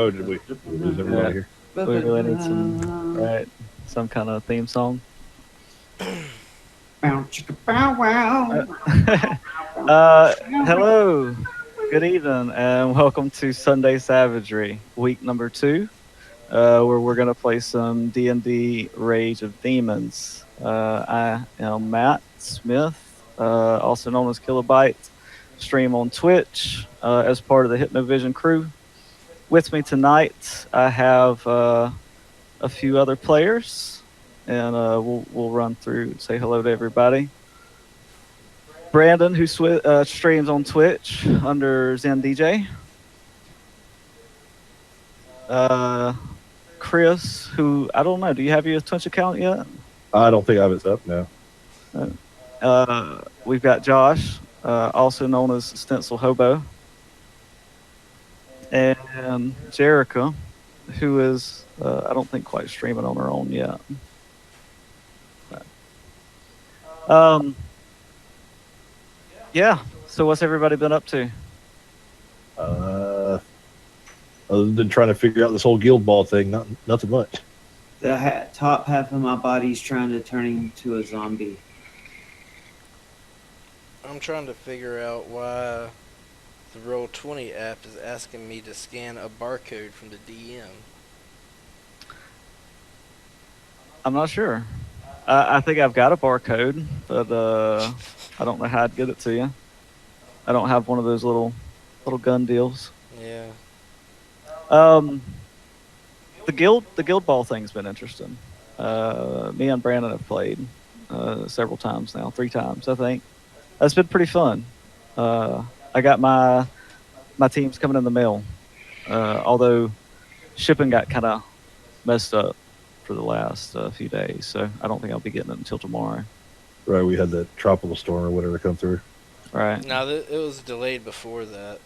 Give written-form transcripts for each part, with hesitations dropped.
Did we lose everybody here? We really need some kind of theme song. Hello, good evening, and welcome to Sunday Savagery, week number 2, where we're gonna play some D&D Rage of Demons. I am Matt Smith, also known as Kilobyte. Stream on Twitch as part of the Hypnovision crew. With me tonight, I have a few other players, and we'll run through and say hello to everybody. Brandon, who streams on Twitch under ZenDJ. Chris, who, I don't know, do you have your Twitch account yet? I don't think I have it up, no. We've got Josh, also known as Stencil Hobo. And Jerica, who is, I don't think quite streaming on her own yet. Yeah, so what's everybody been up to? Other than trying to figure out this whole guild ball thing, nothing much. The top half of my body's trying to turn into a zombie. I'm trying to figure out why the Roll20 app is asking me to scan a barcode from the DM. I'm not sure. I think I've got a barcode, but I don't know how I'd get it to you. I don't have one of those little gun deals. Yeah. The guild ball thing's been interesting. Me and Brandon have played several times now, 3 times I think. That's been pretty fun. I got my teams coming in the mail, although shipping got kind of messed up for the last few days, so I don't think I'll be getting it until tomorrow. Right, we had that tropical storm or whatever come through. Right. No, it was delayed before that.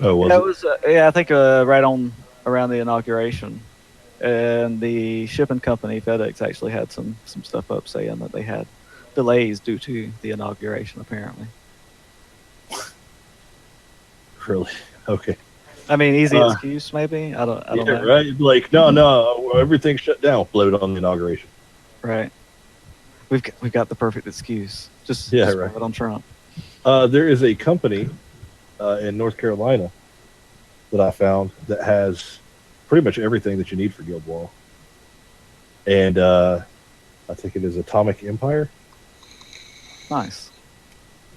Oh, was it? Was, I think right on around the inauguration, and the shipping company FedEx actually had some stuff up saying that they had delays due to the inauguration, apparently. Really? Okay. I mean, easy excuse, maybe. I don't know. Right? Like, no, everything's shut down. Blame it on the inauguration. Right. We've got the perfect excuse. Just right. Blame it on Trump. There is a company in North Carolina that I found that has pretty much everything that you need for Guild Ball, and I think it is Atomic Empire. Nice.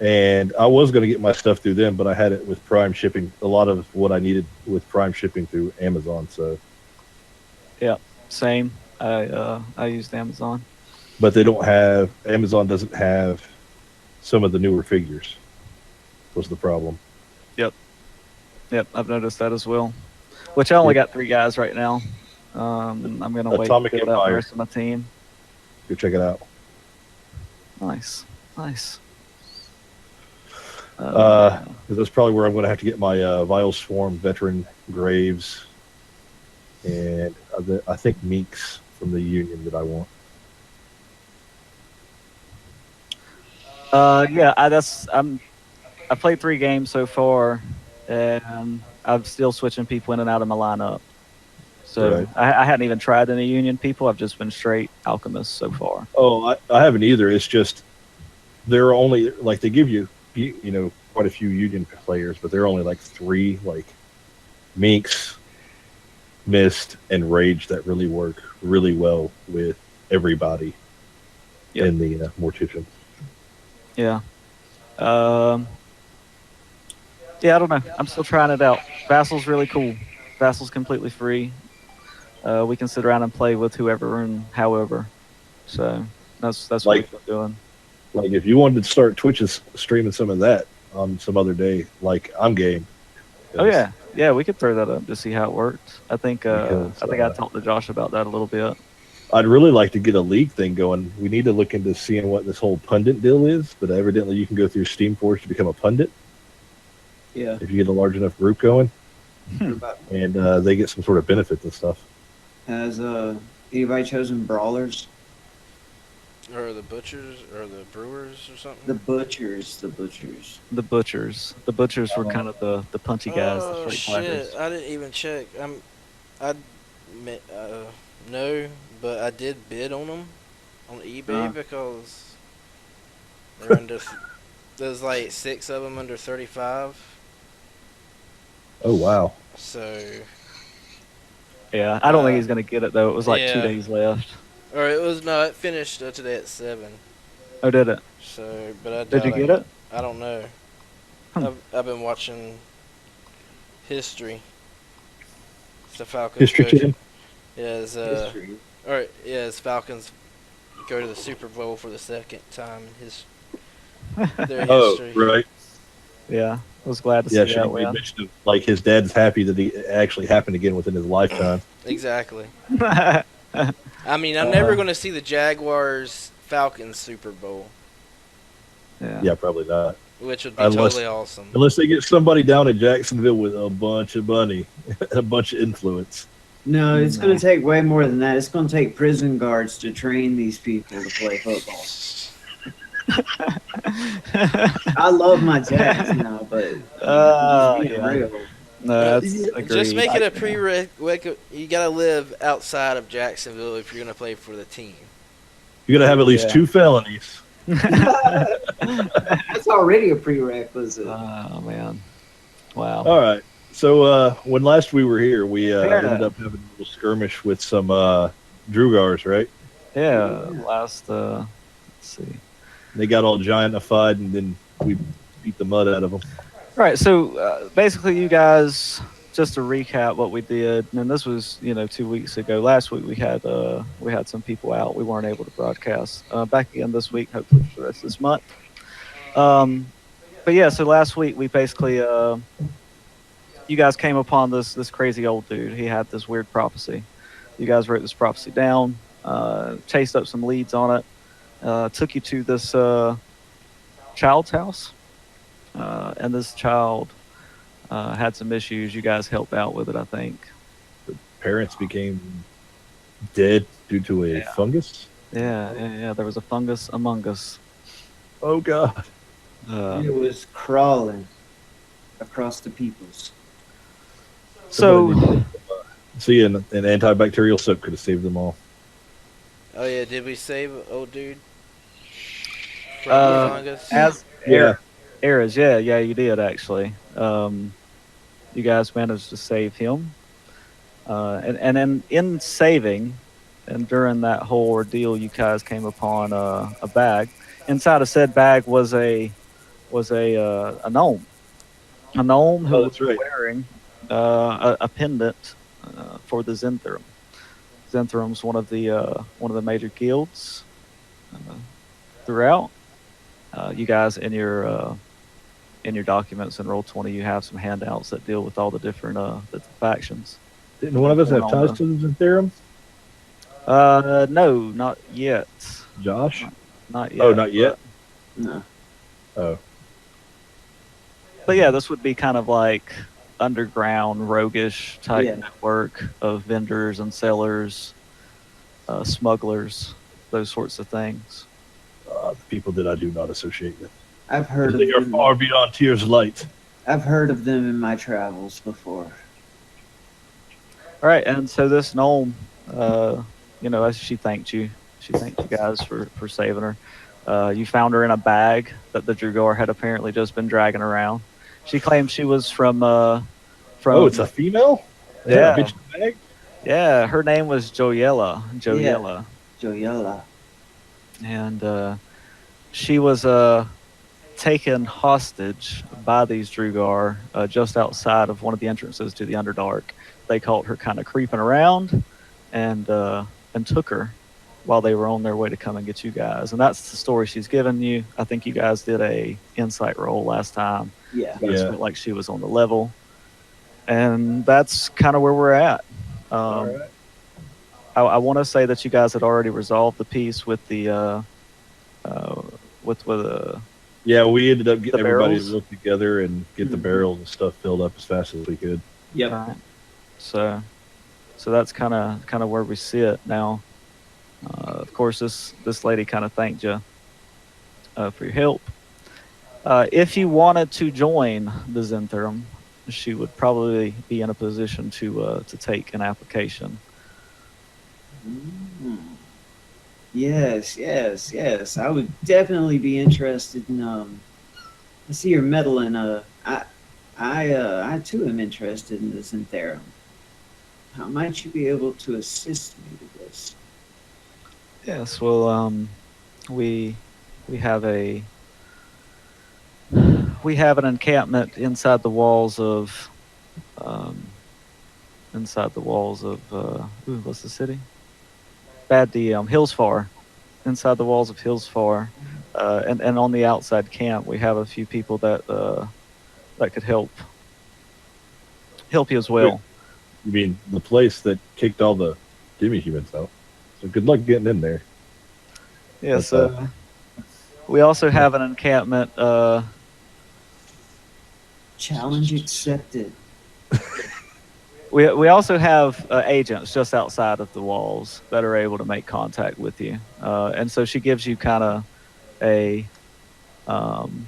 And I was going to get my stuff through them, but I had it with Prime shipping. A lot of what I needed with Prime shipping through Amazon. So, yeah, same. I used Amazon, but they don't have. Amazon doesn't have some of the newer figures. Was the problem? Yep. I've noticed that as well. Which I only got 3 guys right now. I'm going to wait to build out the rest of my team. Go check it out. Nice. Because that's probably where I'm going to have to get my Vile Swarm veteran Graves, and I think Meeks from the Union that I want. I played 3 games so far, and I'm still switching people in and out of my lineup. So right. I hadn't even tried any Union people. I've just been straight Alchemists so far. Oh, I haven't either. It's just they're only like they give you quite a few Union players, but they're only like 3 like Minx, Mist, and Rage that really work really well with everybody in the Mortician. Yeah. Yeah, I don't know. I'm still trying it out. Vassal's really cool. Vassal's completely free. We can sit around and play with whoever and however. So that's what we've been doing. Like if you wanted to start Twitch streaming some of that on some other day, like I'm game. Oh yeah. Yeah, we could throw that up to see how it worked. I think Because, I talked to Josh about that a little bit. I'd really like to get a league thing going. We need to look into seeing what this whole pundit deal is, but evidently you can go through Steamforge to become a pundit Yeah. if you get a large enough group going, What about, and they get some sort of benefits and stuff. has anybody chosen brawlers? Or the butchers, or the brewers, or something. The butchers. The butchers. The butchers were kind of the punchy guys, the Oh straight shit! fighters. I didn't even check. I no, but I did bid on them on eBay because they're under. There's like 6 of them under 35. Oh wow! So, Yeah, I don't think he's gonna get it though. It was like 2 yeah. days left. or it was no, it finished today at 7. Oh, did it? So, but I Did you doubt get it? I don't know. I've been watching history. It's the Falcons. History coach. Channel. Is History. or is Falcons go to the Super Bowl for the second time in his their Oh history. right. Yeah, I was glad to Yeah, see she that made win. mention of like his dad's happy that he actually happened again within his lifetime. Exactly. Yeah, I mean, I'm never going to see the Jaguars Falcons Super Bowl, Yeah, probably not. which would be Unless- totally awesome. Unless they get somebody down in Jacksonville with a bunch of money, a bunch of influence. No, it's going to take way more than that. It's going to take prison guards to train these people to play football. I love my Jags now, but just being yeah. real. No, that's Yeah, agreed. Just make it a prerequisite. You got to live outside of Jacksonville if you're going to play for the team. You got to have at least Yeah. 2 felonies. That's already a prerequisite. Oh man, wow. All right. So when last we were here, we Yeah. ended up having a little skirmish with some Drugars, right? Yeah, last let's see. They got all giantified, and then we beat the mud out of them. Right, so basically, you guys, just to recap what we did, and this was 2 weeks ago. Last week we had some people out. We weren't able to broadcast. Back again this week, hopefully for the rest of this month. But yeah, so last week we basically you guys came upon this crazy old dude. He had this weird prophecy. You guys wrote this prophecy down, chased up some leads on it, took you to this child's house, and this child had some issues. You guys helped out with it, I think. Parents became dead due to a fungus. Yeah. There was a fungus among us. Oh God! It was crawling across the peoples. So See, an antibacterial soap could have saved them all. Oh yeah, did we save old dude from the fungus? as Yeah. Eras, yeah, you did actually. You guys managed to save him, and in saving, and during that whole ordeal, you guys came upon a bag. Inside of said bag was a gnome, who Oh, was that's right. wearing a pendant for the Zentherum. Zentherum's one of the major guilds throughout. You guys in your documents in Roll20, you have some handouts that deal with all the different factions. Didn't one of us have ties to the Zentherum? No, not yet. Josh? Not yet. Oh, not yet. No. Oh, But yeah, this would be kind of like underground, roguish type Yeah. network of vendors and sellers, smugglers, those sorts of things. the people that I do not associate with. I've heard of They are them. far beyond tears light. I've heard of them in my travels before. All right, and so this gnome, as she thanked you guys for saving her. You found her in a bag that the Drugar had apparently just been dragging around. She claimed she was from. Oh, it's a female? They had a bitch in the bag? Yeah, her name was Joyella. Joyella. And she was taken hostage by these Drugar just outside of one of the entrances to the Underdark. They caught her kind of creeping around and took her while they were on their way to come and get you guys. And that's the story she's given you. I think you guys did a insight roll last time. Yeah. You guys Yeah. felt like she was on the level. And that's kind of where we're at. All Um, right. I want to say that you guys had already resolved the piece with the uh, with Yeah, we ended up getting the everybody to barrels, work together and get the Mhm. barrels and stuff filled up as fast as we could. Yep. right? So that's kind of where we sit now. Of course, this lady kind of thanked you for your help. If you wanted to join the Zentherum, she would probably be in a position to take an application. Mm. Yes, yes, yes. I would definitely be interested in. I see you're meddling. I too am interested in the Syntherum. How might you be able to assist me with this? Yes, well, we we have a we have an encampment um, inside the walls of what's the city? Bad DM, Hillsfar. Inside the walls of Hillsfar, and on the outside camp, we have a few people that could help you as Wait, well. you mean the place that kicked all the demi-humans out? So good luck getting in there. Yes, But we also have an encampment. Challenge accepted. We also have agents just outside of the walls that are able to make contact with you, and so she gives you kind of a um,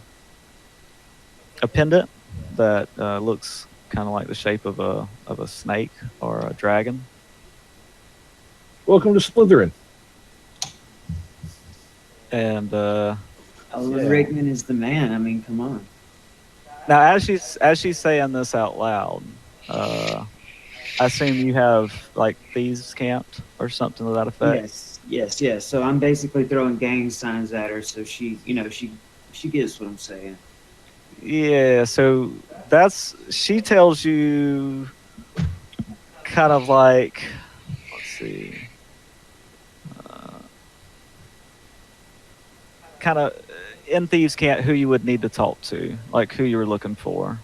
a pendant that looks kind of like the shape of a snake or a dragon. welcome to Slytherin. And Alan yeah. Rickman is the man. I mean, come on. Now, as she's saying this out loud, uh, I assume you have like thieves camped or something to that effect. Yes, yes, yes. So I'm basically throwing gang signs at her, so she gets what I'm saying. Yeah, so she tells you kind of like, let's see, uh, kind of in thieves camp who you would need to talk to, like who you were looking for.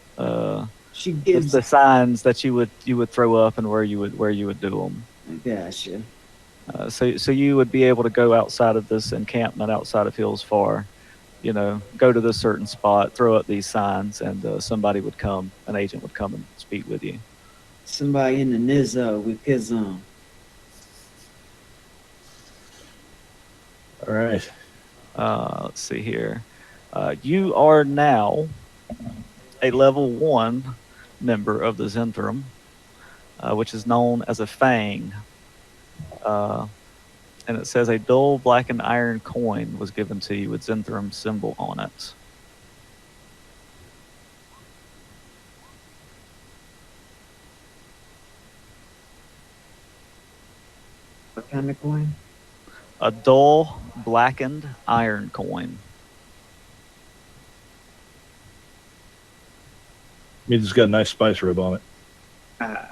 She Just gives. the signs that you would throw up and where you would do them. Gotcha. So you would be able to go outside of this encampment outside of Hills Far, go to this certain spot, throw up these signs, and somebody would come, an agent would come and speak with you. Somebody in the Nizzo with his All right. Let's see here. You are now a level 1 member of the Zentherum, which is known as a Fang. Uh, and it says a dull blackened iron coin was given to you with Zentherum symbol on it. what kind of coin? A dull blackened iron coin. Means it's got a nice spice rib on it. Ah.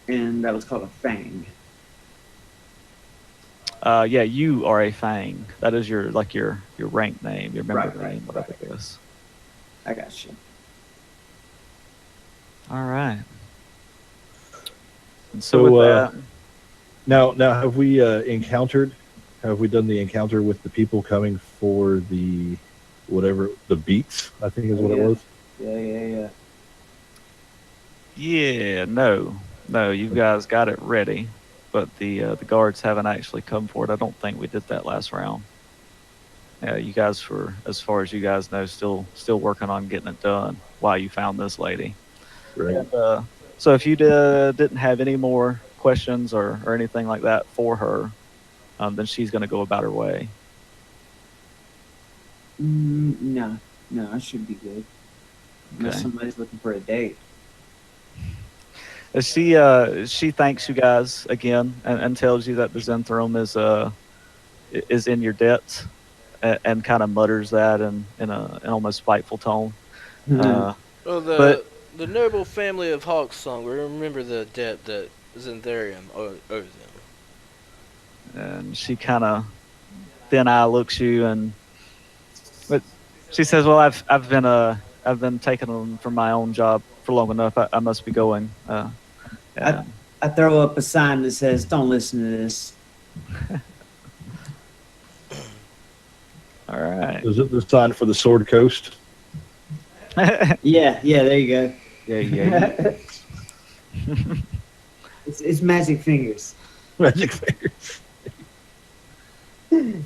And that was called a fang. Yeah, you are a Fang. That is your rank name, your member Right, name, whatever right. it is. I got you. All right. And So, with that, Now, have we encountered? Have we done the encounter with the people coming for the whatever the beats? I think is what it Yeah. was. Yeah. yeah, no, you guys got it ready, but the guards haven't actually come for it. I don't think we did that last round. Yeah, you guys were, as far as you guys know, still working on getting it done while you found this lady. Right. And, so if you didn't have any more questions or anything like that for her, then she's going to go about her way. No, I should be good. Unless Okay. somebody's looking for a date. She thanks you guys again and tells you that the Zentherum is in your debt, and kind of mutters that in an almost spiteful tone. Uh, Well, But- the noble family of Hawksong will remember the debt that Zentharium owes them. and she kind of thin eye looks you, but she says, "Well, I've been taking them for my own job for long enough. I must be going. And- I throw up a sign that says, "Don't listen to this." all right. Is it the sign for the Sword Coast? Yeah, there you go. yeah. It's magic fingers, Magic fingers.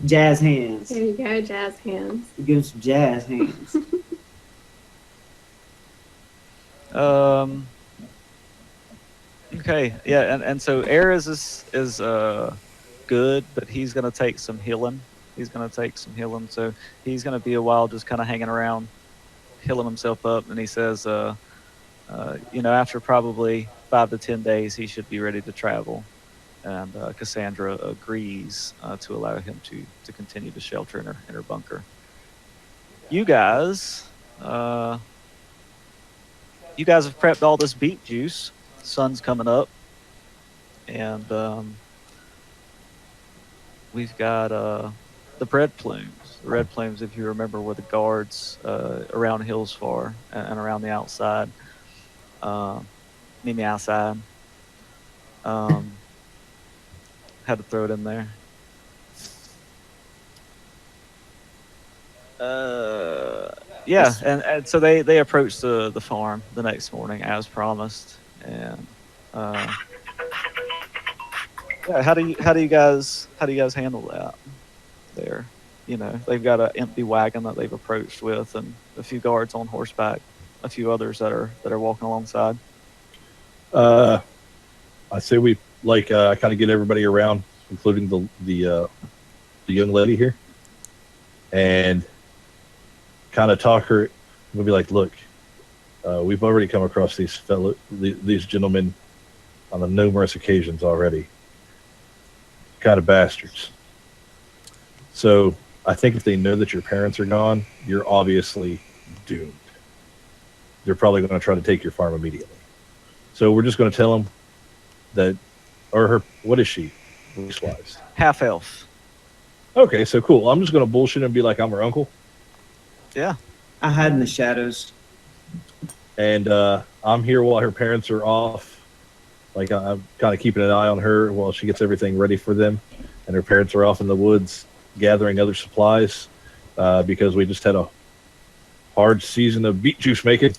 jazz hands. There you go, jazz hands. You give him some jazz hands. Okay, yeah, and so Ares is good, but he's gonna take some healing. So he's gonna be a while just kind of hanging around, healing himself up. And he says, after probably 5 to 10 days, he should be ready to travel. And Cassandra agrees to allow him to continue to shelter in her bunker. You guys have prepped all this beet juice. Sun's coming up, and we've got the bread plumes. The red plumes, if you remember, were the guards around Hillsfar and around the outside. Meet me outside. Had to throw it in there. Yeah, and so they approached the farm the next morning as promised, and yeah, how do you guys handle that? There, they've got an empty wagon that they've approached with, and a few guards on horseback, a few others that are walking alongside. I say we kind of get everybody around, including the young lady here, and kind of talk her. We'll be like, look, we've already come across these gentlemen on numerous occasions already. Kind of bastards. So I think if they know that your parents are gone, you're obviously doomed. They're probably going to try to take your farm immediately. So we're just going to tell them that, or her, what is she, race-wise? Half elf. Okay, so cool. I'm just going to bullshit and be like, I'm her uncle. Yeah. I hide in the shadows. And I'm here while her parents are off. Like, I'm kind of keeping an eye on her while she gets everything ready for them. And her parents are off in the woods gathering other supplies because we just had a hard season of beet juice making.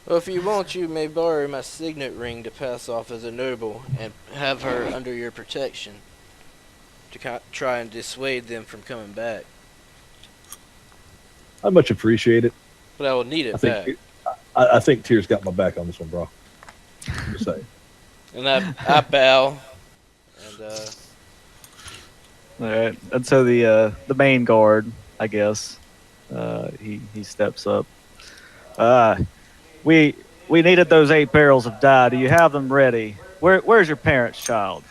Well, if you want, you may borrow my signet ring to pass off as a noble and have her under your protection to try and dissuade them from coming back. I much appreciate it. But I will need it back. I think Tyr's got my back on this one, bro. Just saying. And I bow. And All right. And so the main guard, I guess, he steps up. We needed those 8 barrels of dye. Do you have them ready? Where's your parents, child?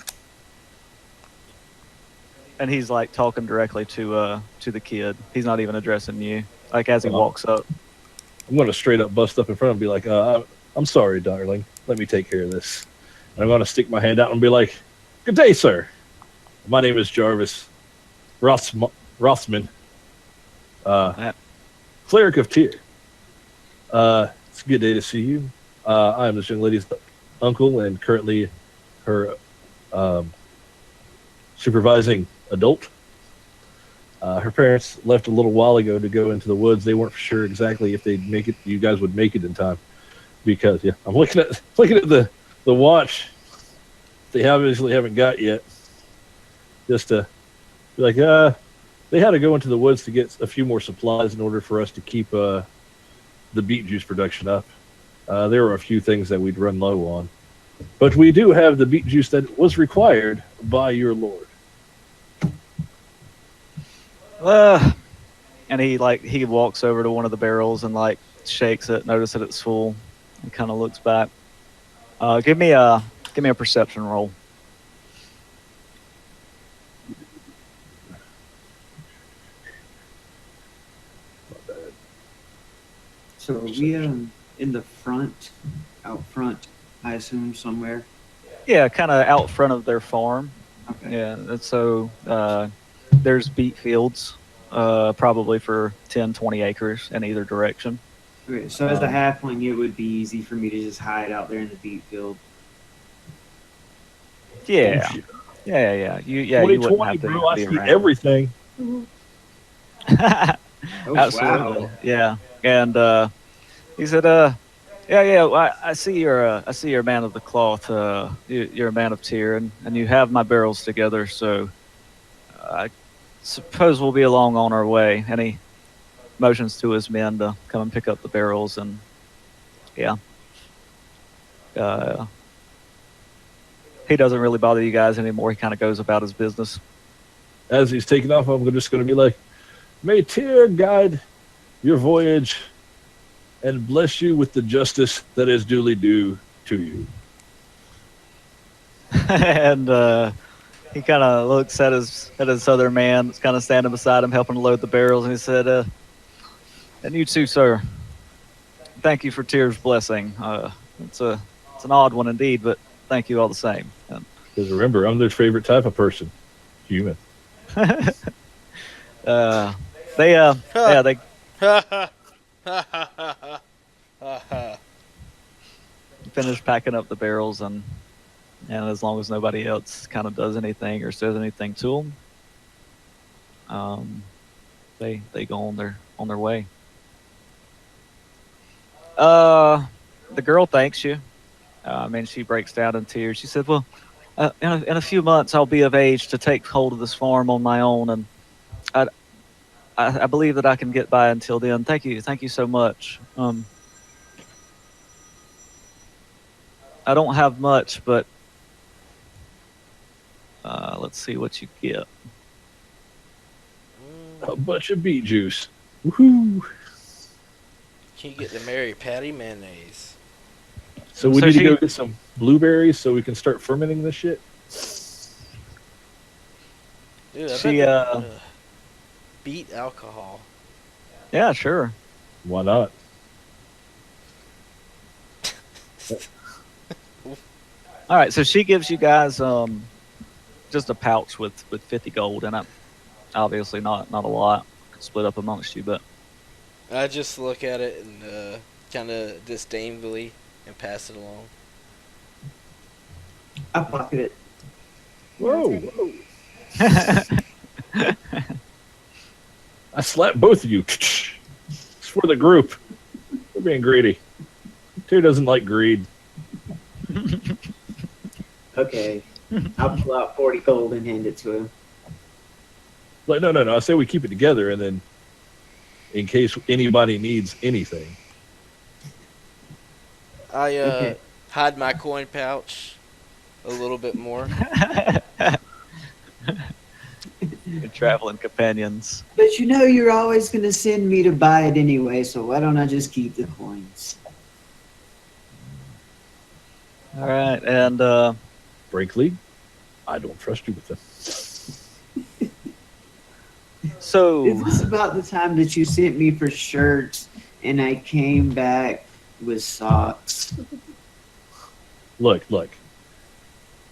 And he's like talking directly to the kid. He's not even addressing you. Like as he walks up. I'm going to straight up bust up in front of him and be like, I'm sorry, darling. Let me take care of this. And I'm going to stick my hand out and be like, good day, sir. My name is Jarvis Rothman, cleric of Tyr. It's a good day to see you. I am this young lady's uncle and currently her supervising adult. Her parents left a little while ago to go into the woods. They weren't sure exactly if they'd make it. You guys would make it in time, because I'm looking at the watch. They obviously haven't got yet. Just to be like, they had to go into the woods to get a few more supplies in order for us to keep the beet juice production up. There were a few things that we'd run low on, but we do have the beet juice that was required by your lord. And he walks over to one of the barrels and like shakes it, notice that it's full, and kind of looks back. Give me a perception roll. So are we in the front, out front, I assume, somewhere? Yeah, kind of out front of their farm. Okay. Yeah, and so there's beet fields, probably for 10, 20 acres in either direction. Okay, so as a Um, halfling, it would be easy for me to just hide out there in the beet field. Yeah, shit. you wouldn't 2020, have to bro. I be see around. everything. Oh Absolutely, wow! yeah. And he said, well, I see you're a man of the cloth. You're a man of tear, and you have my barrels together. So I suppose we'll be along on our way." And he motions to his men to come and pick up the barrels. And yeah, uh, he doesn't really bother you guys anymore. He kind of goes about his business. As he's taking off, I'm just going to be like, "May Tyr guide your voyage and bless you with the justice that is duly due to you." And he kind of looks at his other man that's kind of standing beside him, helping to load the barrels, and he said, "And you too, sir. Thank you for Tyr's blessing. It's a it's an odd one indeed, but thank you all the same." And, Because remember, I'm their favorite type of person, human. uh, they Ha yeah they ha ha ha ha ha ha. finish packing up the barrels, and as long as nobody else kind of does anything or says anything to them, they go on their way. The girl thanks you. I mean, she breaks down in tears. She said, "Well, in a few months, I'll be of age to take hold of this farm on my own, and I, I believe that I can get by until then. Thank you so much. I don't have much, but let's see what you get." A bunch of beet juice. Woohoo! Can you get the Mary Patty mayonnaise? So we So need to she- go get some blueberries so we can start fermenting this shit. Dude, I She, bet beet alcohol. Yeah, sure. Why not? All right, so she gives you guys just a pouch with 50 gold in it. Obviously, not a lot split up amongst you, but I just look at it and kind of disdainfully and pass it along. I pocket it. Whoa, whoa. I slapped both of you. It's for the group. We're being greedy. Tyr doesn't like greed. Okay, I'll pull out 40 gold and hand it to him. Like, no. I say we keep it together, and then in case anybody needs anything. I Okay. hide my coin pouch a little bit more. Your traveling companions. But you know you're always going to send me to buy it anyway, so why don't I just keep the coins? All right, and Frankly, I don't trust you with them. so Is this about the time that you sent me for shirts and I came back with socks? Look.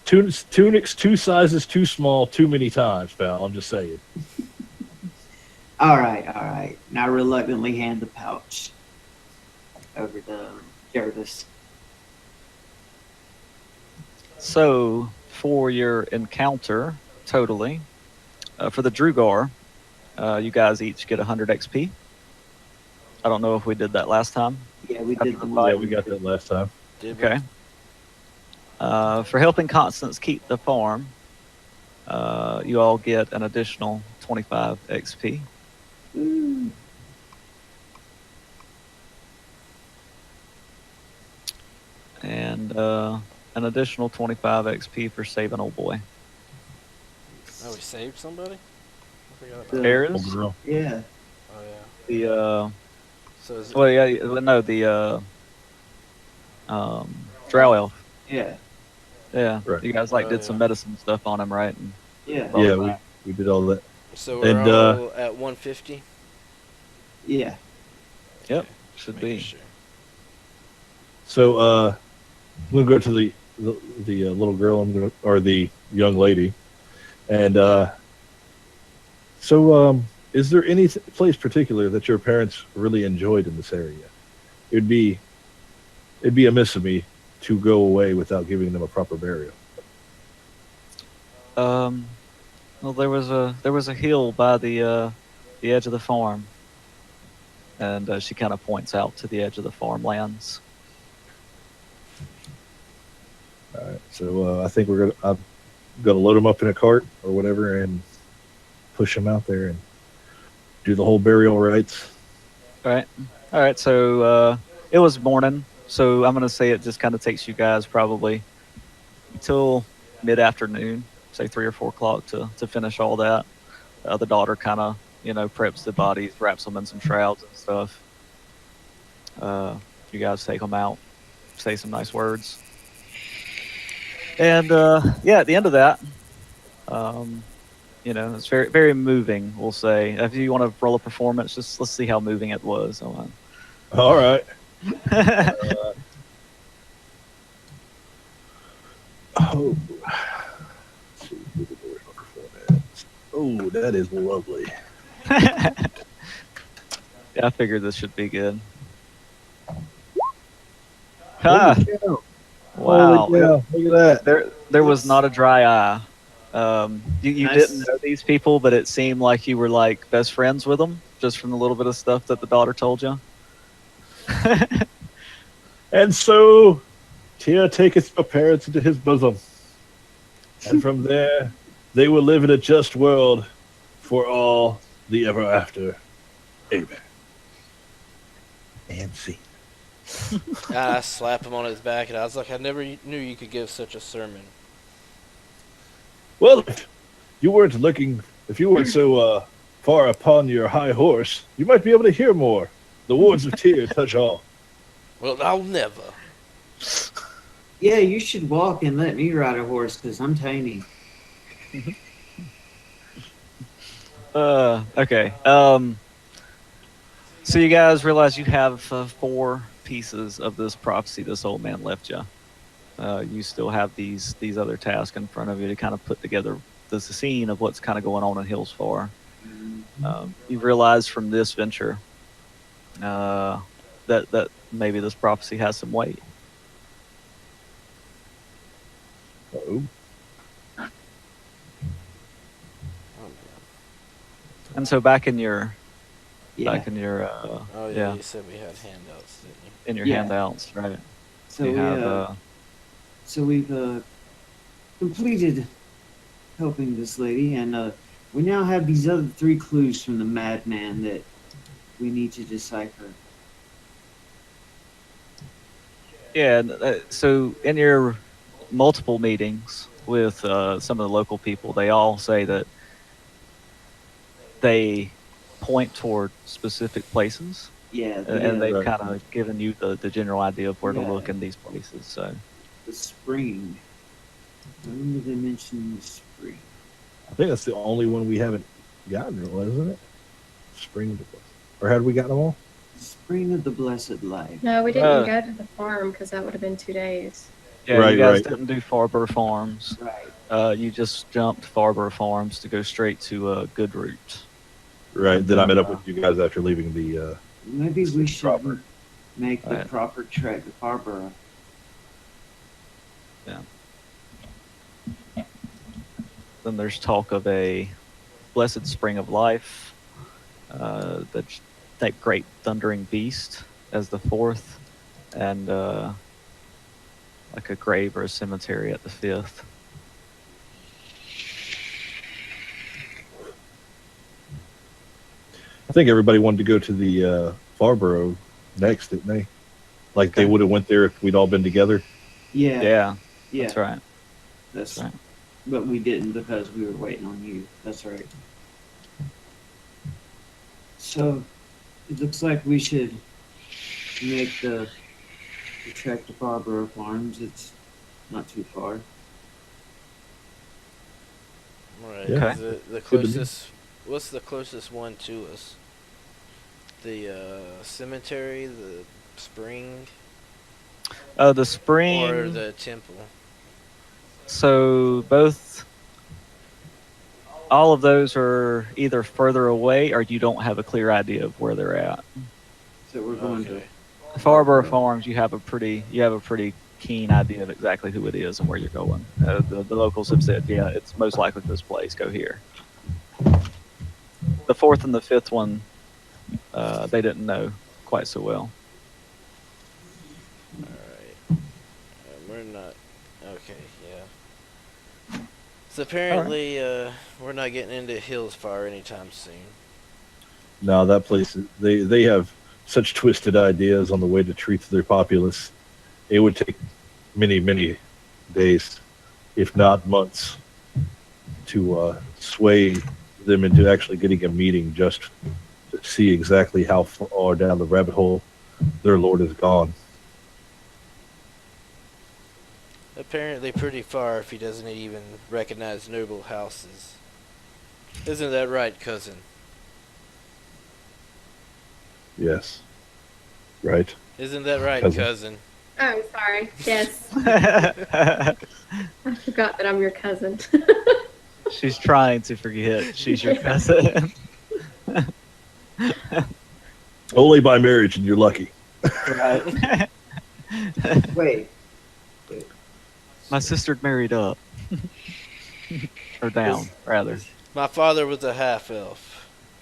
Tunics 2 sizes too small too many times, pal. I'm just saying. All right. Now reluctantly hand the pouch over to Jervis. So for your encounter, totally, for the Drugar, you guys each get 100 XP. I don't know if we did that last time. Yeah, we After did the the one. Yeah, we got that last time. Did we? Okay. For helping Constance keep the farm, you all get an additional 25 XP. Ooh. And an additional 25 XP for saving old boy. Oh, we saved somebody? I forgot about The- that. There Old is girl. Yeah. Oh, yeah. the So is it, well, yeah, no, the drow elf. Yeah. Yeah, Right. you guys like Oh, did yeah. some medicine stuff on him, right? And Yeah. Oh, Yeah, wow. we did all that. so we're And, all at 150? Yeah. Yep, should Making be. sure. So we'll go to the little girl or the young lady, and so is there any place particular that your parents really enjoyed in this area? it'd be amiss of me to go away without giving them a proper burial. Well, there was a hill by the edge of the farm, and she kind of points out to the edge of the farmlands. All right, so I think I'm gonna load them up in a cart or whatever and push them out there and do the whole burial rites. All right. So it was morning, so I'm gonna say it just kind of takes you guys probably until mid-afternoon, say 3 or 4 o'clock to finish all that. The daughter kind of preps the bodies, wraps them in some shrouds and stuff. You guys take them out, say some nice words, and yeah, at the end of that, it's very very moving. We'll say if you want to roll a performance, just let's see how moving it was. All right. Oh, let's see. Oh, that is lovely. Yeah, I figured this should be good. Ah, Holy cow. wow. Holy cow. Look at that. There was not a dry eye. You Nice. didn't know these people, but it seemed like you were like best friends with them, just from the little bit of stuff that the daughter told you. And so Tyr taketh your parents into his bosom, and from there they will live in a just world for all the ever after. Amen. And see. I slap him on his back, and I was like, I never knew you could give such a sermon. Well, if you weren't so far upon your high horse, you might be able to hear more. The words of Tyr touch all. Well, I'll never. Yeah, you should walk and let me ride a horse because I'm tiny. Okay. So you guys realize you have 4 pieces of this prophecy this old man left you. You still have these other tasks in front of you to kind of put together the scene of what's kind of going on in Hills Far. You realize from this venture that maybe this prophecy has some weight. Uh-oh. And so back in your Yeah. Oh, yeah, you said we had handouts, didn't you? in your Yeah. handouts, right? So you we, have so we've completed helping this lady, and we now have these other 3 clues from the madman that we need to decipher. yeah. So in your multiple meetings with some of the local people, they all say that they point toward specific places, Yeah, and they've Right. kind of given you the general idea of where to Yeah. look in these places. So the spring. When did they mention the spring? I think that's the only one we haven't gotten, isn't it? Spring of the Blessed. Or had we gotten them all? The spring of the blessed life. No, we didn't Uh, go to the farm because that would have been 2 days. yeah, Right, you guys right. didn't do Farbough Farms. Right. You just jumped Farbough Farms to go straight to Good Root. Right. Then I met up with you guys after leaving the. Maybe we should Proper. make the Right. proper trek to Farbough. Then there's talk of a blessed spring of life, that great thundering beast as the 4th, and like a grave or a cemetery at the 5th. I think everybody wanted to go to the Farbough next, didn't they? Like they Okay. would have went there if we'd all been together. Yeah. Yeah, Yeah. that's right. That's right. But we didn't because we were waiting on you. That's right. So it looks like we should make the trek to Farbough Farms. It's not too far. Right. Yeah. The to me. closest. What's the closest one to us? The cemetery, the spring, The spring. or the temple? So all of those are either further away or you don't have a clear idea of where they're at. So we're going to Okay. Farbough Farms, you have a pretty keen idea of exactly who it is and where you're going. The locals have said, yeah, it's most likely this place. Go here. The fourth and the fifth one, they didn't know quite so well. Alright. We're not. Okay, yeah. So apparently, we're not getting into Hills Fire anytime soon. No, that place, they have such twisted ideas on the way to treat their populace. It would take many, many days, if not months, to sway them into actually getting a meeting just to see exactly how far down the rabbit hole their lord has gone. Apparently pretty far if he doesn't even recognize noble houses. Isn't that right, cousin? Yes. Right? Isn't that right, Cousin. cousin? Oh, I'm sorry. Yes. I forgot that I'm your cousin. She's trying to forget she's your cousin. Only by marriage, and you're lucky. Right. Wait. My sister married up. Or down, rather. My father was a half-elf.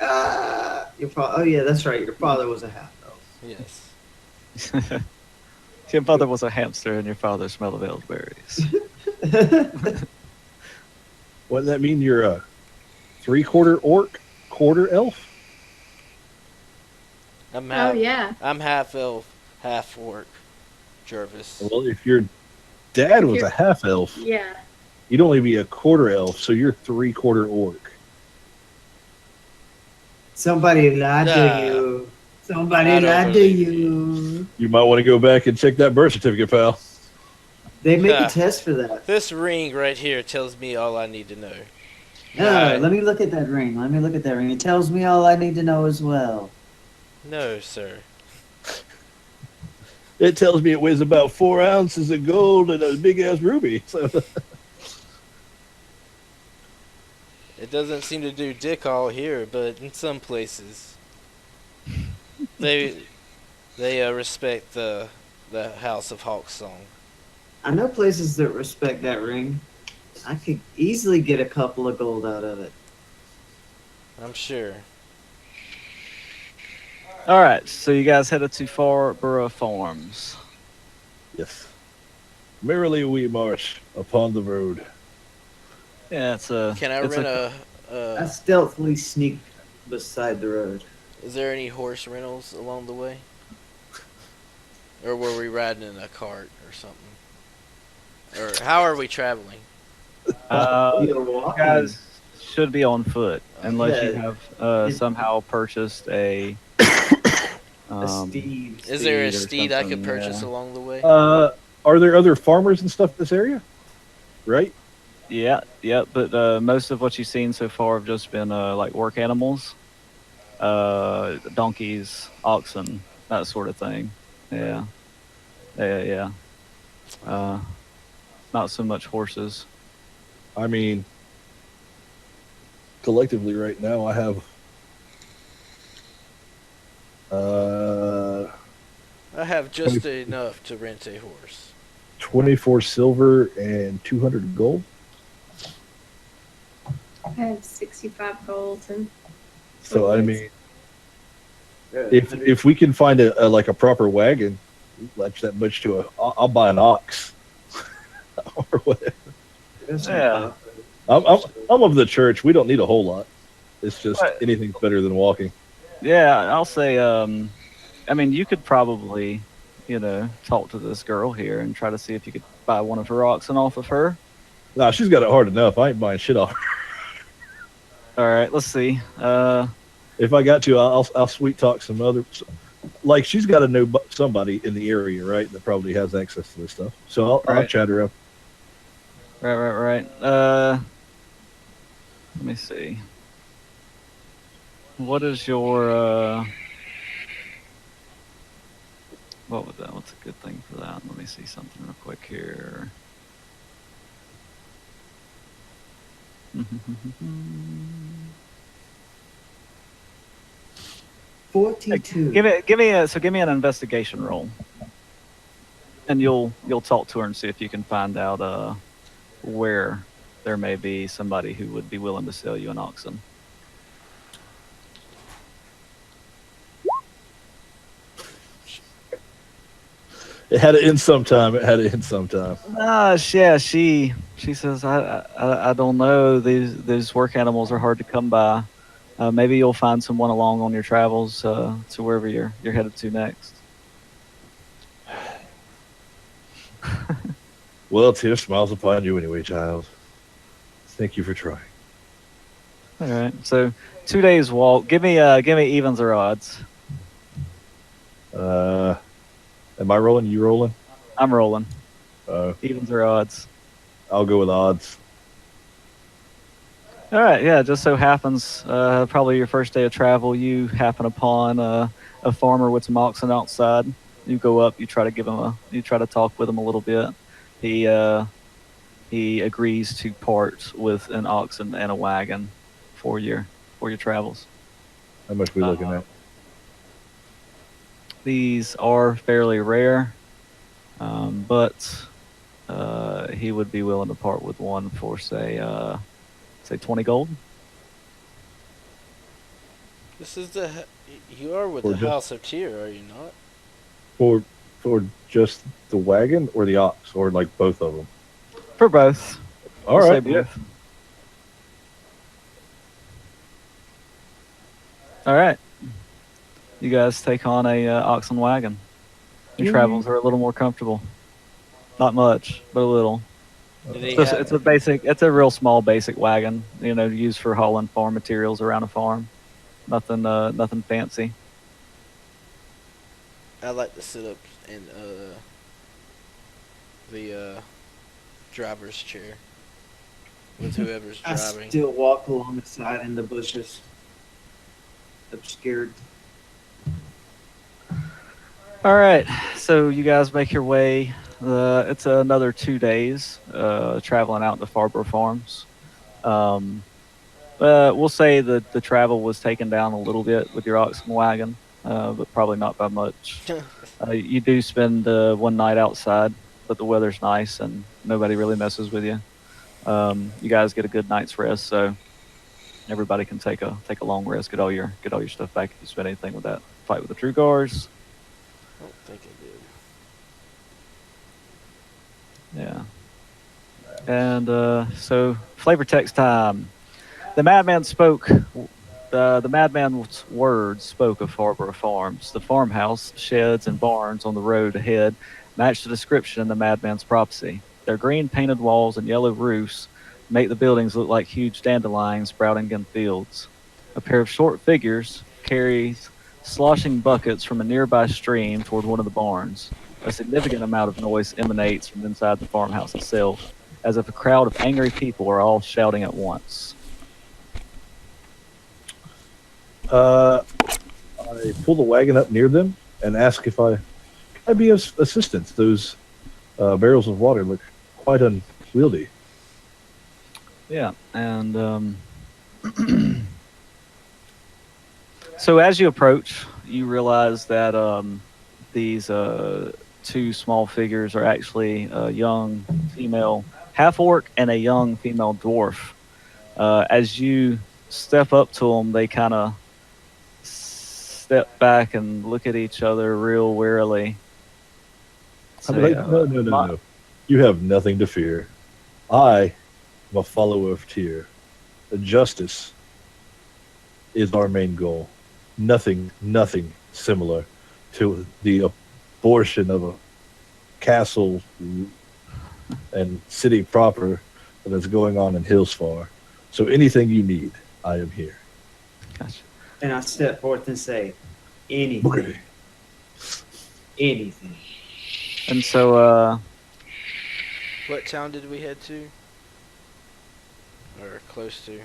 Oh yeah, that's right. Your father was a half elf. Yes. Your mother was a hamster and your father smelled of elderberries. Wouldn't that mean you're a 3/4 orc, quarter elf? I'm Oh, half. yeah. I'm half elf, half orc. Jervis. Well, if your dad was a half elf, Yeah. you'd only be a quarter elf, so you're 3/4 orc. Somebody lied Nah. to you. Somebody I don't lied to believe you. You might want to go back and check that birth certificate, pal. They make Ah. a test for that. This ring right here tells me all I need to know. Let me look at that ring. Let me look at that ring. It tells me all I need to know as well. No, sir. It tells me it weighs about 4 ounces of gold and a big ass ruby. So It doesn't seem to do dick all here, but in some places, they respect the House of Hawksong. I know places that respect that ring. I could easily get a couple of gold out of it. I'm sure. All right, so you guys headed to Farbough Farms. yes, merrily we march upon the road. Yeah, it's a. Can I it's rent I stealthily sneak beside the road. Is there any horse rentals along the way? Or were we riding in a cart or something? Or how are we traveling? You're You walking. guys should be on foot unless you Yeah. have somehow purchased a. A steed. Is there a Steed or steed I could something, purchase yeah. along the way? Are there other farmers and stuff in this area? Right? Yeah, but most of what you've seen so far have just been like work animals, donkeys, oxen, that sort of thing. Yeah. Not so much horses. I mean, collectively right now I have I have just enough to rent a horse. 24 silver and 200 gold. I have 65 gold and. So I mean, if we can find a like a proper wagon, latch that much to I'll buy an ox or whatever. Yeah. I'm of the church. We don't need a whole lot. It's just Right. anything's better than walking. Yeah, I'll say. I mean, you could probably, talk to this girl here and try to see if you could buy one of her oxen off of her. Nah, she's got it hard enough. I ain't buying shit off her. All right, let's see. If I got to, I'll sweet talk some other. Like she's got to know somebody in the area, right? That probably has access to this stuff. So I'll Right. chat her up. Right. Let me see. What is your what was that? What's a good thing for that? Let me see something real quick here. 42. Give me an investigation roll, and you'll talk to her and see if you can find out where there may be somebody who would be willing to sell you an oxen. It had to end sometime. It had to end sometime. Yeah, she says I don't know. These work animals are hard to come by. Maybe you'll find someone along on your travels to wherever you're headed to next. Well, tear smiles upon you anyway, child. Thank you for trying. All right. So 2 days walk. Give me evens or odds. Am I rolling? You rolling? I'm rolling. Uh, Evens or odds. I'll go with odds. All right. Yeah. Just so happens, probably your first day of travel, you happen upon a farmer with some oxen outside. You go up. You try to you try to talk with him a little bit. He agrees to part with an oxen and a wagon for your travels. How much we looking at? These are fairly rare, but he would be willing to part with one for say 20 gold. This is you are with Or the just- House of Tyr, are you not? For just the wagon or the ox, or like both of them? For both. All We'll say right. Yeah. both. All right. You guys take on a oxen wagon. Your travels are a little more comfortable. Not much, but a little. Did he It's a real small basic wagon, used for hauling farm materials around a farm. Nothing fancy. I like to sit up in the driver's chair with whoever's I driving. still walk alongside in the bushes, obscured. All right, so you guys make your way. It's another 2 days traveling out to Farbough Farms. We'll say that the travel was taken down a little bit with your oxen wagon, but probably not by much. You do spend one night outside, but the weather's nice and nobody really messes with you. You guys get a good night's rest, so everybody can take a long rest, get all your stuff back if you spend anything with that fight with the Trugars. I don't think I did. Yeah. And so flavor text time. The madman spoke. The madman's words spoke of Farbough Farms. The farmhouse, sheds, and barns on the road ahead matched the description in the madman's prophecy. Their green painted walls and yellow roofs make the buildings look like huge dandelions sprouting in fields. A pair of short figures carries sloshing buckets from a nearby stream toward one of the barns. A significant amount of noise emanates from inside the farmhouse itself, as if a crowd of angry people are all shouting at once. I pull the wagon up near them and ask if I'd be of assistance. Those barrels of water look quite unwieldy. Yeah, and so as you approach, you realize that these two small figures are actually a young female half-orc and a young female dwarf. As you step up to them, they kind of step back and look at each other real warily. I'd be like, no. You have nothing to fear. I am a follower of Tyr. Justice is our main goal. Nothing similar to the abortion of a castle and city proper that is going on in Hillsfar. So anything you need, I am here. Gotcha. And I step forth and say, anything. Okay. Anything. And so, What town did we head to? Or close to?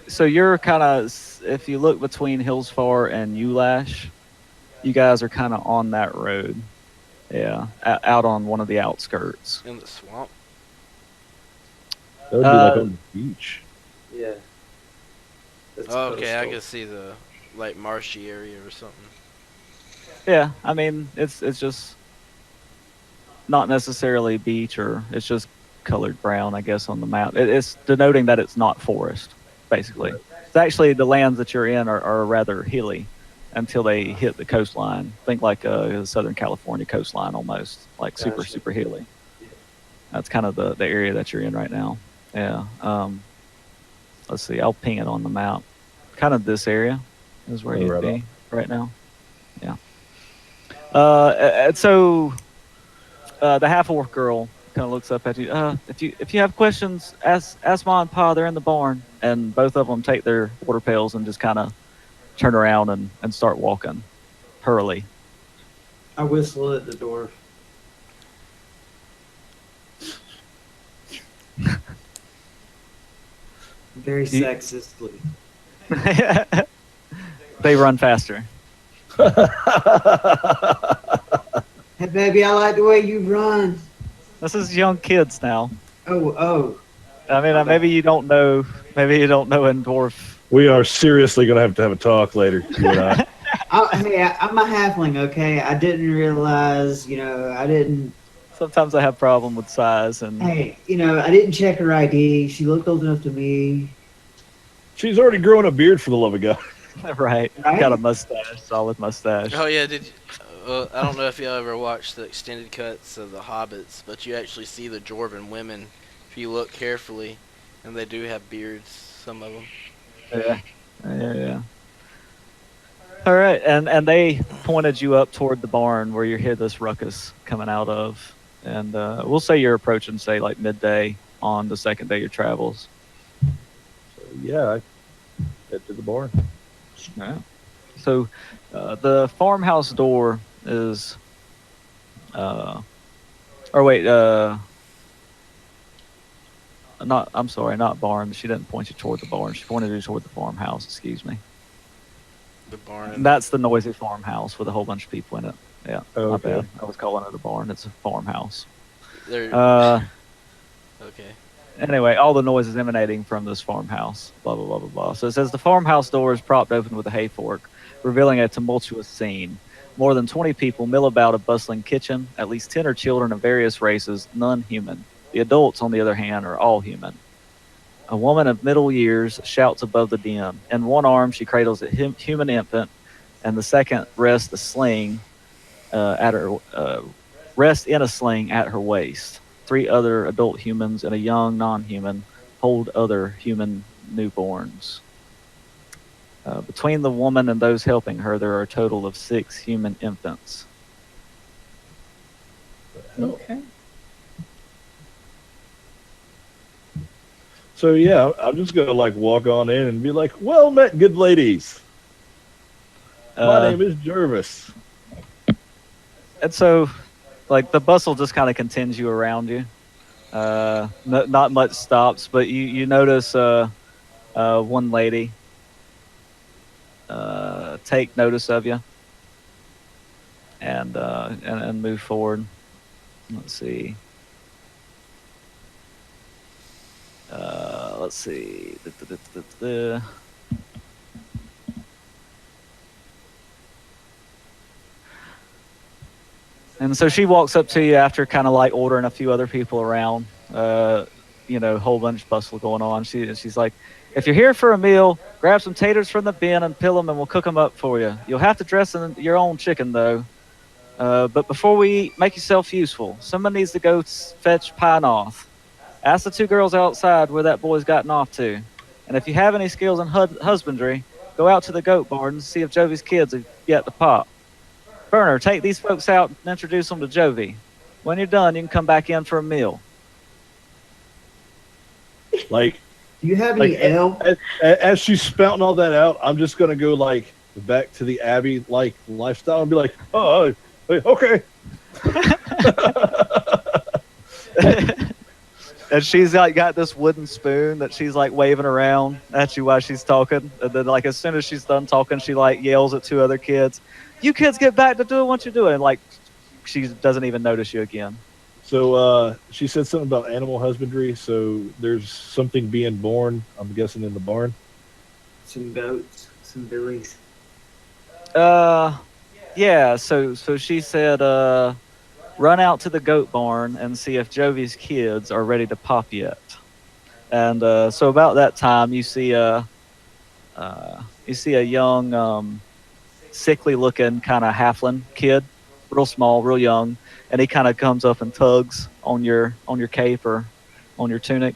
so you're kind of, if you look between Hillsfar and Ulash, you guys are kind of on that road. Yeah, out on one of the outskirts. In the swamp? That would be like on the beach. Yeah. That's Oh, okay, I coastal. can see the like marshy area or something. Yeah, I mean it's just not necessarily beach, or it's just colored brown, I guess, on the map. It's denoting that it's not forest, basically. It's actually the lands that you're in are rather hilly until they hit the coastline. Think like Southern California coastline almost, like super, Gotcha. super hilly. That's kind of the area that you're in right now. Yeah. Let's see. I'll ping it on the map. Kind of this area is where Oh, you'd right be on. right now. Yeah. So the half orc girl kind of looks up at you. If you have questions, ask Ma and Pa. They're in the barn, and both of them take their water pails and just kind of turn around and start walking, hurriedly. I whistle at the door. Very You- sexistly. They run faster. Hey, baby, I like the way you run. This is young kids now. Oh. I mean, Okay. maybe you don't know. Maybe you don't know in dwarf. We are seriously going to have a talk later, you and I. I'm a halfling, okay? I didn't realize, I didn't. Sometimes I have problem with size and Hey, I didn't check her ID. She looked old enough to me. She's already growing a beard, for the love of God. right. Right? Got a mustache, solid mustache. Oh yeah, did you, I don't know if you ever watched the extended cuts of the Hobbits, but you actually see the dwarven women if you look carefully, and they do have beards. Some of them. Yeah. All right, and they pointed you up toward the barn where you hear this ruckus coming out of, and we'll say you're approaching, say like midday on the second day of your travels. So, yeah, I head to the barn. Yeah. So the farmhouse door is, or wait, not. I'm sorry, not barn. She didn't point you toward the barn. She pointed you toward the farmhouse. Excuse me. The barn. And that's the noisy farmhouse with a whole bunch of people in it. Yeah, my Okay. bad. I was calling it a barn. It's a farmhouse. They're okay. Anyway, all the noise is emanating from this farmhouse. Blah, blah, blah, blah, blah. So it says the farmhouse door is propped open with a hay fork, revealing a tumultuous scene. More than 20 people mill about a bustling kitchen. At least 10 are children of various races, none human. The adults, on the other hand, are all human. A woman of middle years shouts above the din. In one arm, she cradles a human infant, and the second rests in a sling at her waist. 3 other adult humans and a young non-human hold other human newborns. Between the woman and those helping her, there are a total of 6 human infants. Okay. So, yeah, I'm just going to, walk on in and be like, well met, good ladies. My name is Jervis. And so, the bustle just kind of continues you around you. Not much stops, but you notice one lady take notice of you and move forward. Let's see. Let's see. And so she walks up to you after kind of ordering a few other people around. Whole bunch of bustle going on. She's like, if you're here for a meal, grab some taters from the bin and peel them, and we'll cook them up for you. You'll have to dress in your own chicken, though. But before we eat, make yourself useful. Someone needs to go fetch Pine off. Ask the 2 girls outside where that boy's gotten off to. And if you have any skills in husbandry, go out to the goat barn and see if Jovi's kids have yet to pop. Burner, take these folks out and introduce them to Jovi. When you're done, you can come back in for a meal. Do you have any ale? As she's spouting all that out, I'm just going to go, back to the Abbey, lifestyle and be like, oh, okay. And she's got this wooden spoon that she's waving around at you while she's talking. And then as soon as she's done talking, she yells at 2 other kids, "You kids get back to doing what you're doing!" She doesn't even notice you again. So she said something about animal husbandry. So there's something being born, I'm guessing, in the barn. Some goats, some billies. Yeah. So she said, run out to the goat barn and see if Jovi's kids are ready to pop yet. And so about that time, you see a young, sickly looking kind of halfling kid, real small, real young, and he kind of comes up and tugs on your cape or on your tunic.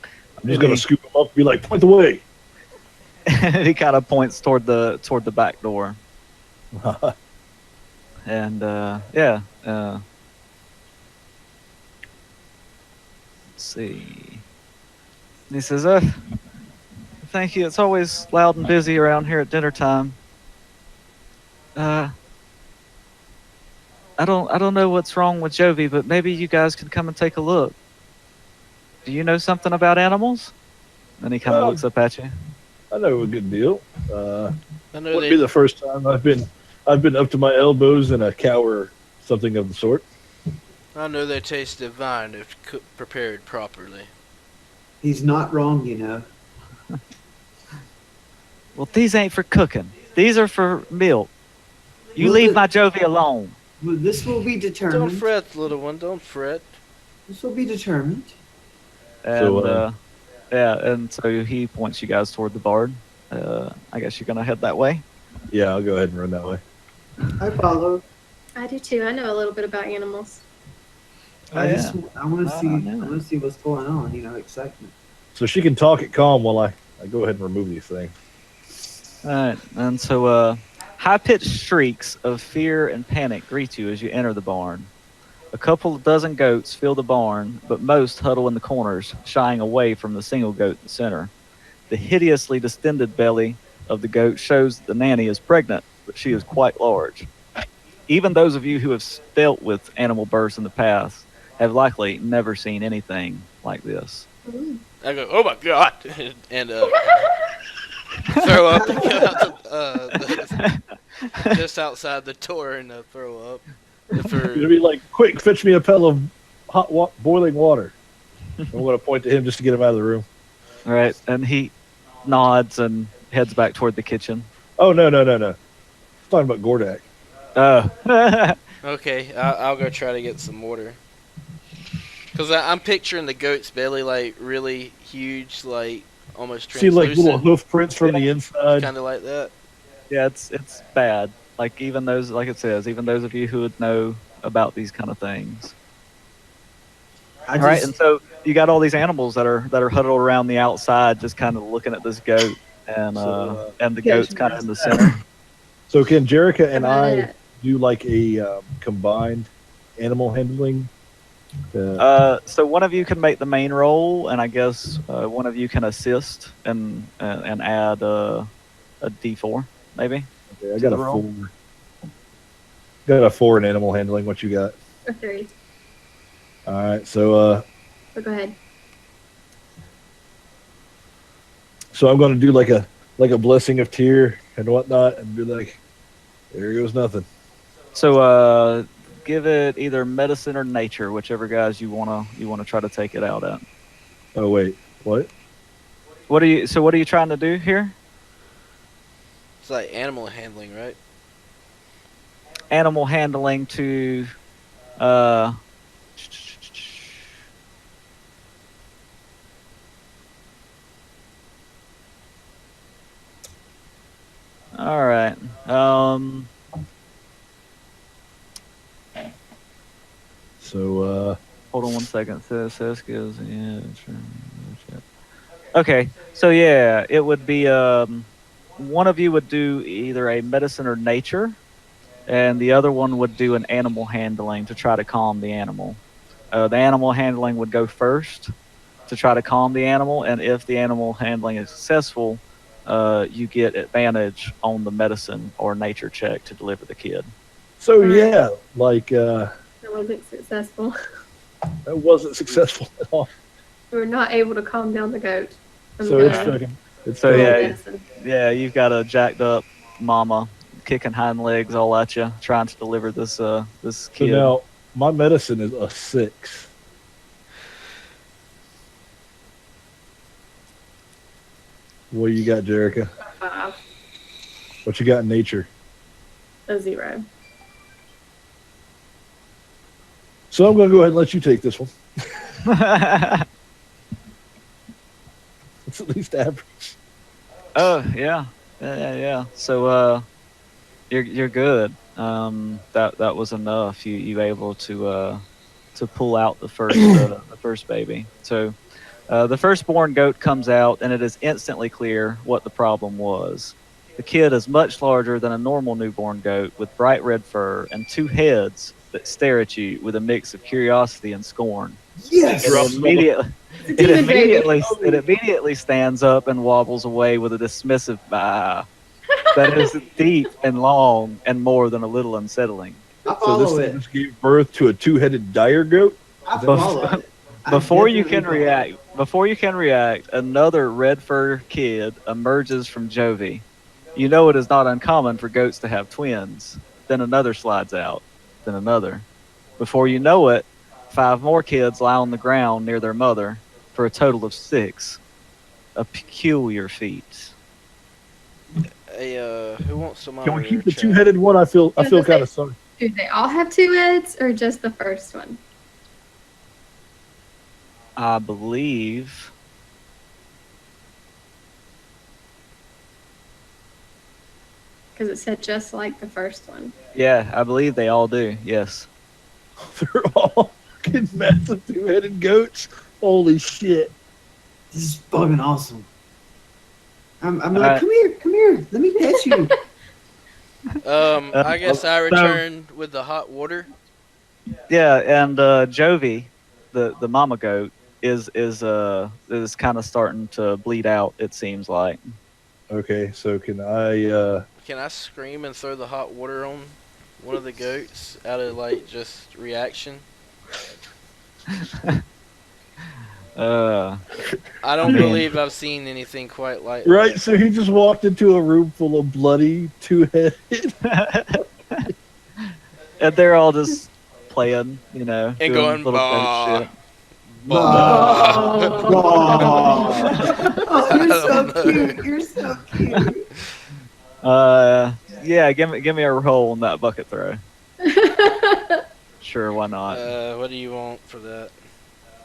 I'm just And gonna scoop him up and be like, point the way. he kind of points toward the back door. And yeah, let's see. And he says, thank you. It's always loud and busy around here at dinner time. Uh, I don't know what's wrong with Jovi, but maybe you guys can come and take a look. Do you know something about animals? And he kind of looks up at you. I know a good deal. I know Wouldn't be the first time I've been up to my elbows in a cow or something of the sort. I know they taste divine if prepared properly. He's not wrong, you know. Well, these ain't for cooking. These are for milk. You Well, leave my Jovi alone. Well, this will be Don't determined. fret, little one. Don't fret. This will be determined. And So, yeah, and so he points you guys toward the barn. I guess you're gonna head that way. Yeah, I'll go ahead and run that way. I follow. I do too. I know a little bit about animals. I yeah. just I want to I see know. I want to see what's going on. You know, excitement. So she can talk it calm while I go ahead and remove these things. All right, and so high-pitched shrieks of fear and panic greet you as you enter the barn. A couple of dozen goats fill the barn, but most huddle in the corners, shying away from the single goat in the center. The hideously distended belly of the goat shows that the nanny is pregnant, but she is quite large. Even those of you who have dealt with animal births in the past have likely never seen anything like this. Ooh. I go, oh my god, and throw up just outside the door and throw up. It'll be like, quick, fetch me a pail of boiling water. I'm going to point to him just to get him out of the room. All right, and he nods and heads back toward the kitchen. Oh, no. I'm talking about Gordak. Okay, I'll go try to get some water. Because I'm picturing the goat's belly like really huge, like almost See, like little translucent, hoof prints from the inside. kind of like that. Yeah, it's bad. Like even those, like it says, even those of you who would know about these kind of things. I All right, just and so you got all these animals that are huddled around the outside, just kind of looking at this goat, and and the Yeah, goat's kind of in the center. So can Jerica and How about I it? do like a combined animal handling? So one of you can make the main roll, and I guess one of you can assist and add a D4 maybe. Okay, I got a roll. 4. Got a 4 in animal handling. What you got? Or 3. All right, so But go ahead. so I'm going to do like a blessing of tear and whatnot, and be like, there goes nothing. So give it either medicine or nature, whichever guys you wanna try to take it out at. Oh wait, what? What are you trying to do here? It's like animal handling, right? Animal handling to all right. So Hold on one second. So skills. Yeah. Okay. So yeah, it would be one of you would do either a medicine or nature, and the other one would do an animal handling to try to calm the animal. The animal handling would go first to try to calm the animal, and if the animal handling is successful, you get advantage on the medicine or nature check to deliver the kid. yeah, like That wasn't successful. that wasn't successful at all. We were not able to calm down the goat. from So the it's fucking. It's So, yeah, medicine. Yeah, you've got a jacked up mama kicking hind legs all at you, trying to deliver this this So kid. now my medicine is a 6. What do you got, Jerica? 5. What you got in nature? A 0. So I'm going to go ahead and let you take this one. It's at least average. Oh yeah. So you're good. That was enough. You able to pull out the first baby. So the firstborn goat comes out, and it is instantly clear what the problem was. The kid is much larger than a normal newborn goat, with bright red fur and 2 heads that stare at you with a mix of curiosity and scorn. Yes. Drops It immediately, It's a demon baby. it immediately stands up and wobbles away with a dismissive bah that is deep and long and more than a little unsettling. I So this follow thing it. just gave birth to a 2-headed dire goat. I follow it. I Before you definitely can react, another red fur kid emerges from Jovi. You know it is not uncommon for goats to have twins. Then another slides out. Then another. Before you know it, 5 more kids lie on the ground near their mother, for a total of 6. A peculiar feat. Hey, who wants to Can we monitor keep the chat? 2-headed one? I feel Yeah, that's kind it. of sorry. Do they all have 2 heads or just the first one? I believe. Because it said just like the first one. Yeah, I believe they all do. Yes. They're all fucking massive 2-headed goats. Holy shit. This is fucking awesome. I'm like, Alright. come here, let me pet you. I guess I return with the hot water. Yeah, and Jovi, the mama goat, is kind of starting to bleed out. It seems like. Okay, so can I Can I scream and throw the hot water on one of the goats out of like just reaction? I don't mean- believe I've seen anything quite like right? that. So he just walked into a room full of bloody 2-headed. And they're all just playing, And doing going, little goat bah. shit. Oh, you're so I don't know. cute. You're so cute. Yeah, give me a roll on that bucket throw. Sure, why not? What do you want for that?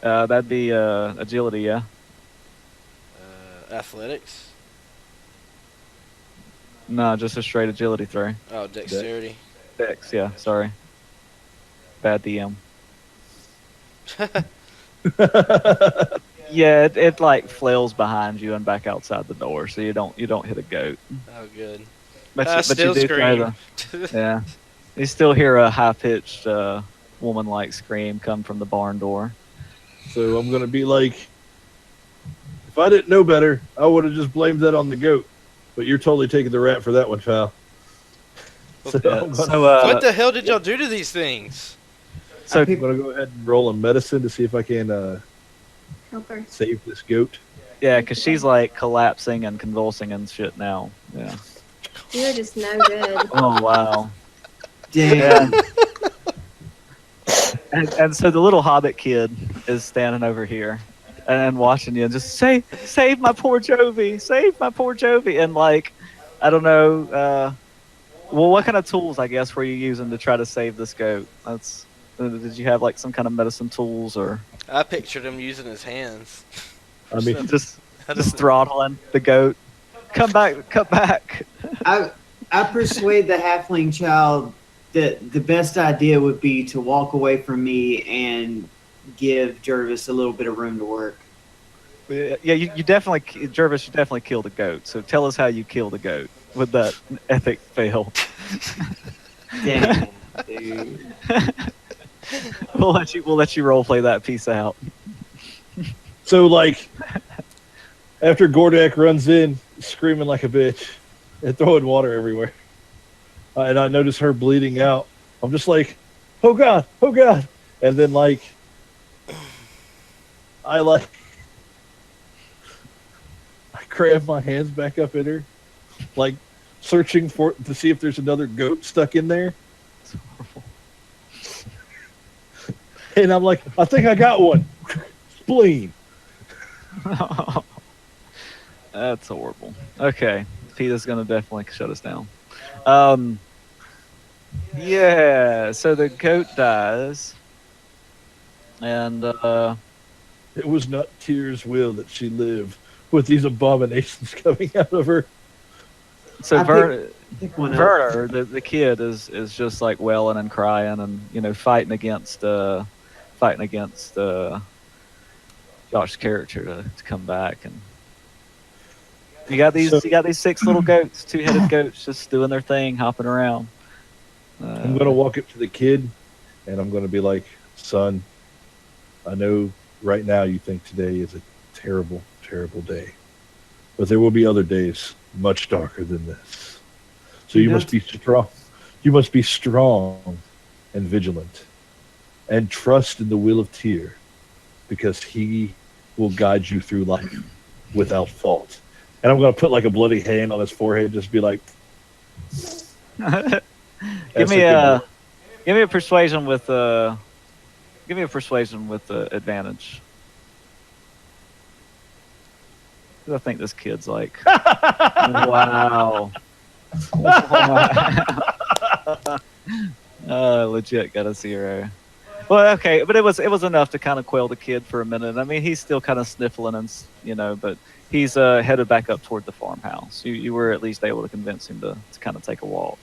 That'd be agility, yeah. Athletics? No, just a straight agility throw. Oh, dexterity. Dex, yeah. Sorry. Bad DM. Yeah, it like flails behind you and back outside the door, so you don't hit a goat. Oh, good. But I you still do try scream. yeah. You still hear a high pitched woman-like scream come from the barn door. So I'm gonna be like, if I didn't know better, I would have just blamed that on the goat. But you're totally taking the rap for that one, pal. So, Yeah, I'm, gonna, so What the hell did y'all do to these things? so I'm gonna go ahead and roll a medicine to see if I can Help her. save this goat. yeah, because she's like collapsing and convulsing and shit now. Yeah. You're just no good. Oh wow. Damn. And so the little hobbit kid is standing over here and watching you and just save my poor Jovi, save my poor Jovi. And like, I don't know, well, what kind of tools, I guess, were you using to try to save this goat? Did you have like some kind of medicine tools or I pictured him using his hands. I mean, just throttling the goat? Come back. I persuade the halfling child that the best idea would be to walk away from me and give Jervis a little bit of room to work. Yeah, you definitely, Jervis, you definitely killed a goat. So tell us how you killed a goat with that epic fail. Damn, dude. We'll let you role play that piece out. so like, after Gordak runs in, screaming like a bitch and throwing water everywhere, and I notice her bleeding out, I'm just like, oh god, and then like, I cram my hands back up in her, like searching to see if there's another goat stuck in there. It's horrible. And I'm like, I think I got one. Spleen. That's horrible. Okay, PETA's gonna definitely shut us down. Yeah. So the goat dies, and It was not Tyr's will that she live with these abominations coming out of her. so I pick one up. Werner, the kid, is just like wailing and crying, and fighting against Josh's character to come back. And you got these 6 little goats, 2-headed goats, just doing their thing, hopping around. I'm gonna walk up to the kid, and I'm gonna be like, "Son, I know right now you think today is a terrible, terrible day, but there will be other days much darker than this. So you must be strong. You must be strong and vigilant, and trust in the will of Tyr, because he will guide you through life without fault." And I'm gonna put like a bloody hand on his forehead, just be like, Give me a persuasion with advantage. 'Cause I think this kid's like, wow. Legit got a 0. Well, okay, but it was enough to kind of quell the kid for a minute. I mean, he's still kind of sniffling, and but he's headed back up toward the farmhouse. You were at least able to convince him to kind of take a walk.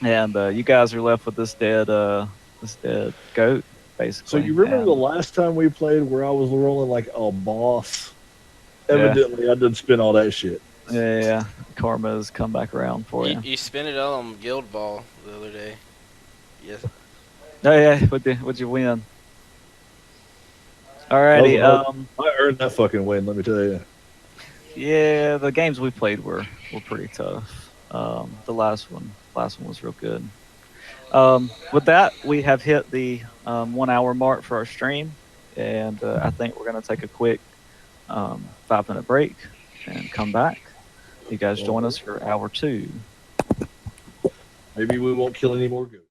And you guys are left with this dead goat, basically. so you remember the last time we played where I was rolling like a boss? Evidently, I didn't spin all that shit. Yeah. Karma has come back around for you. You spent it all on Guild Ball the other day. Yes. Oh yeah, what'd you win? Alrighty. I earned that fucking win. Let me tell you. Yeah, the games we played were pretty tough. The last one was real good. With that, we have hit the 1 hour mark for our stream, and I think we're gonna take a quick 5-minute break and come back. You guys join us for hour 2. Maybe we won't kill any more goats.